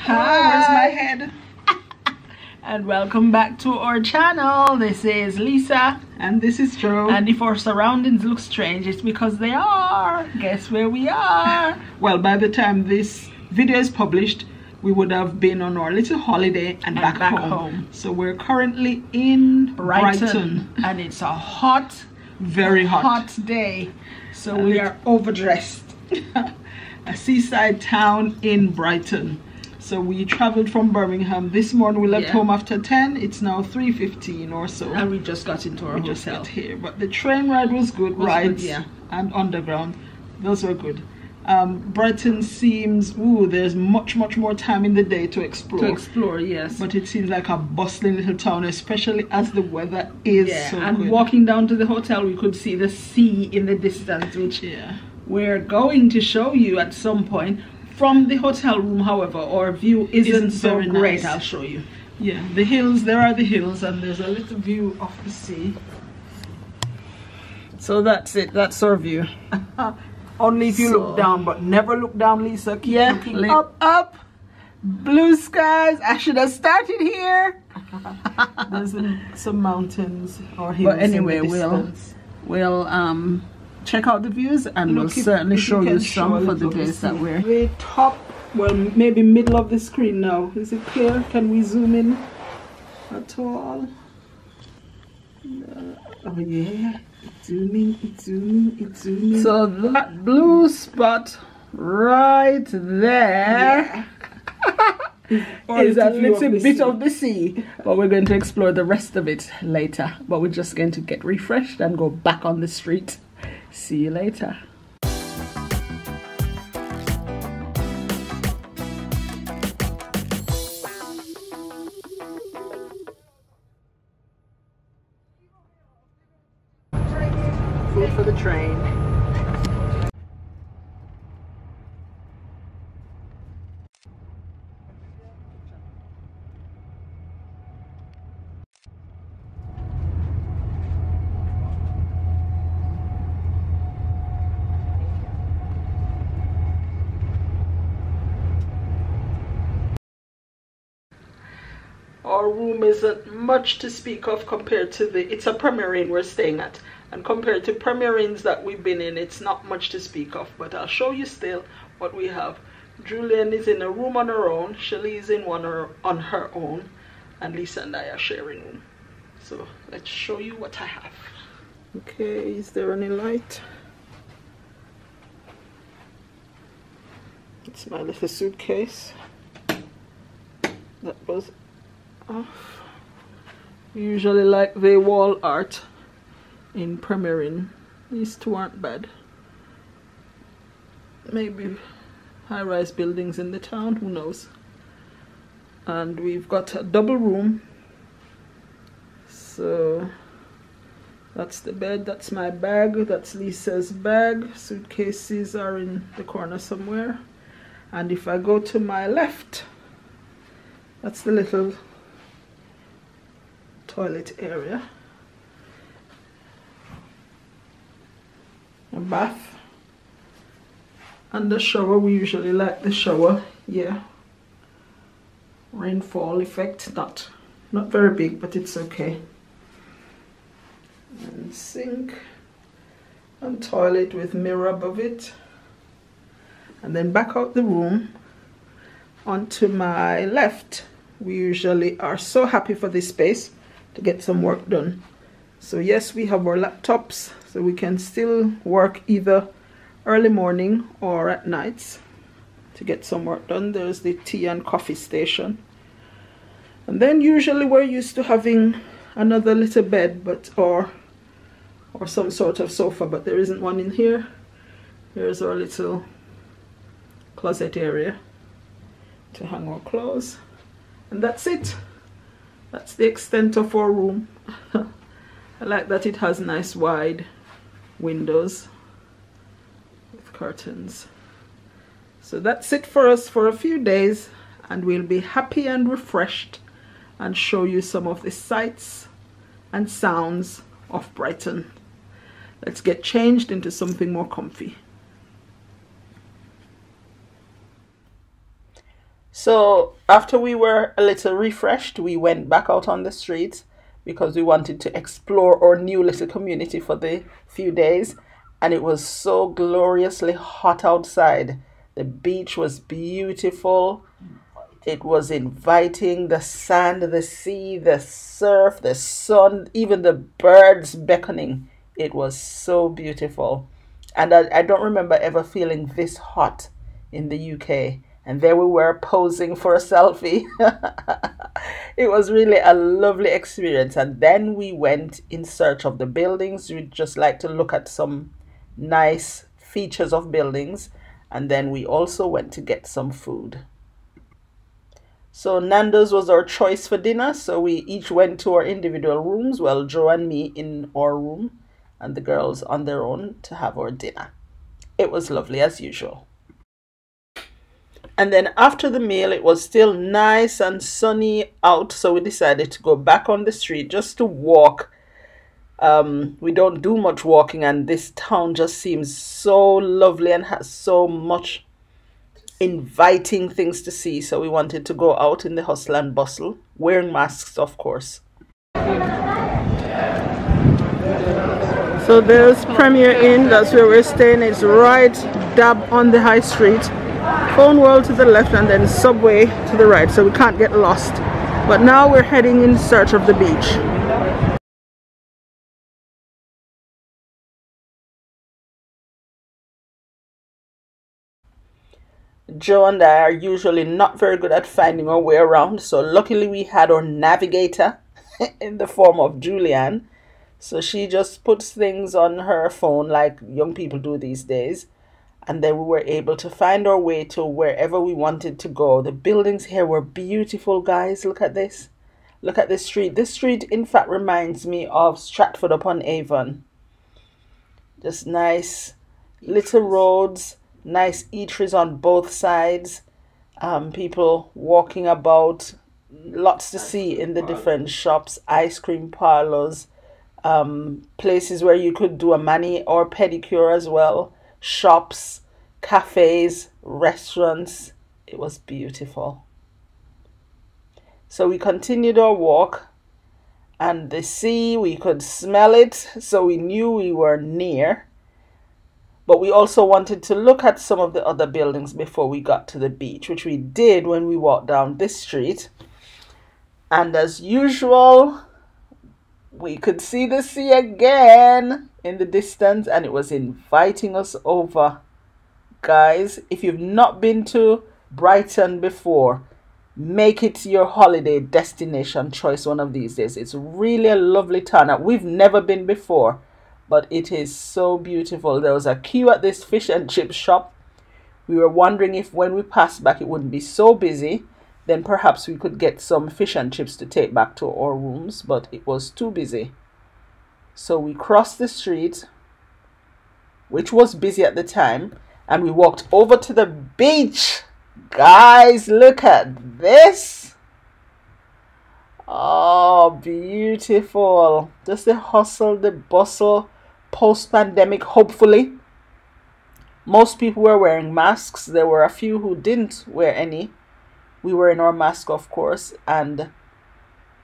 Hi. Where's my head? And welcome back to our channel. This is Lisa. And this is Joe. And if our surroundings look strange, it's because they are. Guess where we are? Well, by the time this video is published, we would have been on our little holiday and back home. So we're currently in Brighton. And it's a hot, very hot day. So we are overdressed. A seaside town in Brighton. So we traveled from Birmingham this morning. We left home after 10. It's now 3:15 or so. And we just got into our hotel. Just got here. But the train ride was good. Rides and underground. Those were good. Brighton seems, there's much more time in the day to explore. Yes. But it seems like a bustling little town, especially as the weather is so and good. Walking down to the hotel, we could see the sea in the distance, which we're going to show you at some point. From the hotel room, however, our view isn't so great. Nice. I'll show you. Yeah, the hills, there are the hills, and there's a little view of the sea. So that's it, that's our view. Only if you look down, but never look down, Lisa. Keep looking up. Blue skies. I should have started here. There's some mountains or hills. But anyway, we'll check out the views, and we'll certainly show you some for the days that we're the top. Well, maybe middle of the screen now. Is it clear? Can we zoom in at all? Oh yeah. It's zooming. So that blue spot right there is a little bit of the sea, but we're going to explore the rest of it later. But we're just going to get refreshed and go back on the street. See you later. Food for the train. Our room isn't much to speak of compared to it's a Premier Inn we're staying at. And compared to Premier Inns that we've been in, it's not much to speak of. But I'll show you still what we have. Julian is in a room on her own. Shelly's in one on her own. And Lisa and I are sharing room. So let's show you what I have. Okay, is there any light? It's my little suitcase. That was off. Usually like the wall art in Premier Inn. These two aren't bad. Maybe high-rise buildings in the town, who knows. And we've got a double room. So that's the bed, that's my bag, that's Lisa's bag. Suitcases are in the corner somewhere. And if I go to my left, that's the little toilet area. A bath. And the shower, we usually like the shower. Yeah. Rainfall effect, not very big, but it's okay. And sink and toilet with mirror above it. And then back out the room. Onto my left, we usually are so happy for this space to get some work done. So yes, we have our laptops, so we can still work either early morning or at nights to get some work done. There's the tea and coffee station. And then usually we're used to having another little bed, or some sort of sofa, but there isn't one in here. Here's our little closet area to hang our clothes. And that's it. That's the extent of our room. I like that it has nice wide windows with curtains. So that's it for us for a few days, and we'll be happy and refreshed and show you some of the sights and sounds of Brighton. Let's get changed into something more comfy. So after we were a little refreshed, we went back out on the street because we wanted to explore our new little community for the few days. And it was so gloriously hot outside. The beach was beautiful. It was inviting, the sand, the sea, the surf, the sun, even the birds beckoning. It was so beautiful. And I don't remember ever feeling this hot in the UK. And there we were posing for a selfie. It was really a lovely experience. And then we went in search of the buildings. We'd just like to look at some nice features of buildings. And then we also went to get some food. So Nando's was our choice for dinner. So we each went to our individual rooms. Well, Joe and me in our room and the girls on their own to have our dinner. It was lovely as usual. And then after the meal, it was still nice and sunny out. So we decided to go back on the street just to walk. We don't do much walking, and this town just seems so lovely and has so much inviting things to see. So we wanted to go out in the hustle and bustle, wearing masks, of course. So there's Premier Inn, that's where we're staying. It's right dab on the high street. Phone World to the left and then Subway to the right, so we can't get lost. But now we're heading in search of the beach. Joe and I are usually not very good at finding our way around, so luckily we had our navigator in the form of Julianne. So she just puts things on her phone like young people do these days. And then we were able to find our way to wherever we wanted to go. The buildings here were beautiful, guys. Look at this. Look at this street. This street, in fact, reminds me of Stratford-upon-Avon. Just nice little roads, nice eateries on both sides. People walking about. Lots to see in the different shops. Ice cream parlors. Places where you could do a mani or pedicure as well. Shops, cafes, restaurants. It was beautiful. So we continued our walk, and the sea, we could smell it, so we knew we were near. But we also wanted to look at some of the other buildings before we got to the beach, which we did when we walked down this street. And as usual, we could see the sea again in the distance, and it was inviting us over. Guys, if you've not been to Brighton before, make it your holiday destination choice one of these days. It's really a lovely town. We've never been before, but it is so beautiful. There was a queue at this fish and chip shop. We were wondering if when we passed back it wouldn't be so busy. Then perhaps we could get some fish and chips to take back to our rooms, but it was too busy. So we crossed the street, which was busy at the time, and we walked over to the beach. Guys, look at this. Oh, beautiful. Just the hustle, the bustle, post-pandemic, hopefully. Most people were wearing masks. There were a few who didn't wear any. We were in our mask, of course, and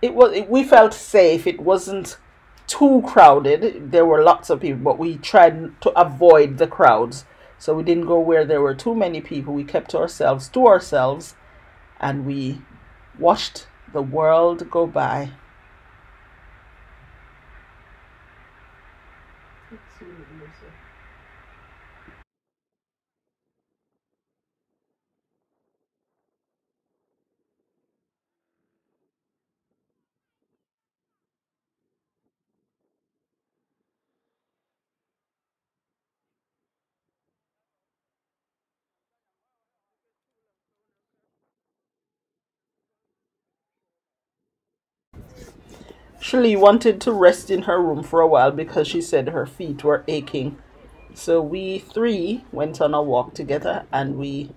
we felt safe. It wasn't too crowded. There were lots of people, but we tried to avoid the crowds. So we didn't go where there were too many people. We kept ourselves to ourselves, and we watched the world go by. She wanted to rest in her room for a while because she said her feet were aching. So we three went on a walk together, and we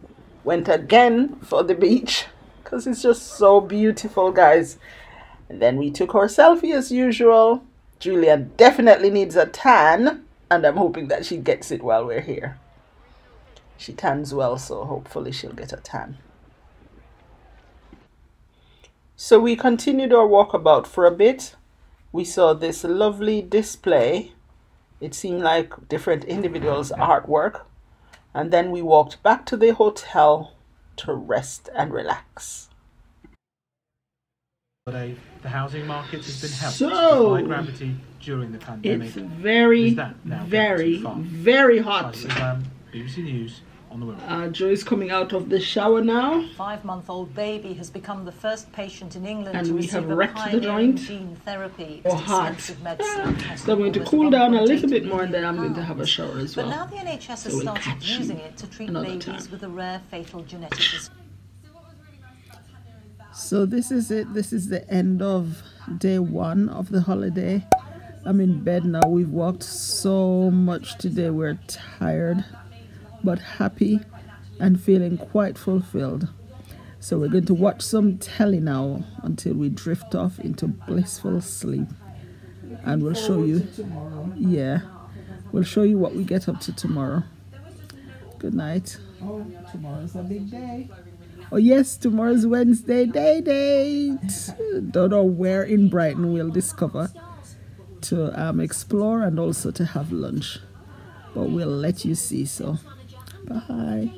went again for the beach because it's just so beautiful, guys. And then we took our selfie as usual. Julia definitely needs a tan, and I'm hoping that she gets it while we're here. She tans well, so hopefully she'll get a tan. So we continued our walkabout for a bit. We saw this lovely display. It seemed like different individuals' artwork. And then we walked back to the hotel to rest and relax. The housing market has been helped by gravity during the pandemic. It's very, very hot. BBC News on the women. Joe is coming out of the shower now. 5-month-old baby has become the first patient in England and to we have receive wrecked the joint. gene therapy. Or hot. So I'm going to cool down a little bit more and then I'm going to have a shower as well. But now the NHS has started using it to treat babies with a rare fatal genetic disorder. So this is it. This is the end of day 1 of the holiday. I'm in bed now. We've walked so much today. We're tired but happy and feeling quite fulfilled. So we're going to watch some telly now until we drift off into blissful sleep. And we'll show you, we'll show you what we get up to tomorrow. Good night. Oh, tomorrow's a big day. Oh yes, tomorrow's Wednesday day date. Don't know where in Brighton we'll discover to explore and also to have lunch. But we'll let you see, so bye.